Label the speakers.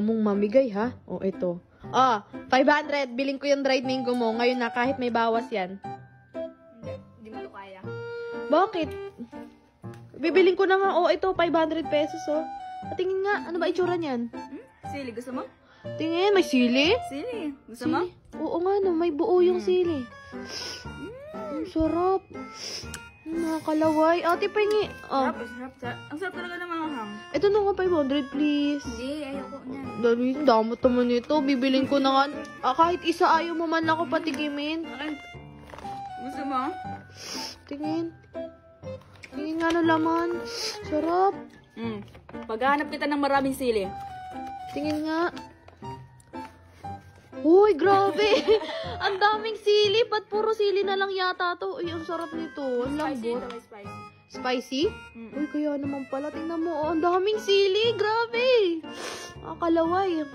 Speaker 1: mong mamigay, ha? O, ito. 500. Biling ko yung dried mango mo. Ngayon na, kahit may bawas yan.
Speaker 2: Hindi mo to kaya.
Speaker 1: Bakit? Bibiling ko na nga. Ito, 500 pesos, Patingin nga. Ano ba itsura niyan?
Speaker 2: Sili, gusto mo?
Speaker 1: Tingin, may sili?
Speaker 2: Sili, gusto mo?
Speaker 1: Oo nga, no. May buo yung sili. Ang sarap. Nakakalaway. Ate, pahingi.
Speaker 2: Sarap. Ang sarap talaga ng mga hang.
Speaker 1: Ito na nga, 500, please.
Speaker 2: Hindi, ayoko niyan.
Speaker 1: Dali, damot naman ito. Bibiling ko na nga. Kahit isa ayaw mo man lang ako patikimin.
Speaker 2: Gusto mo?
Speaker 1: Tingin. Tingin nga ng laman. Sarap.
Speaker 2: Paghahanap kita ng maraming sili.
Speaker 1: Tingin nga. Uy, grabe. Ang daming sili. Ba't puro sili na lang yata to? Uy, ang sarap nito. Ang lambot.
Speaker 2: Spicy.
Speaker 1: Spicy? Uy, kaya naman pala. Tingnan mo. Ang daming sili. Grabe. Nakakalaway.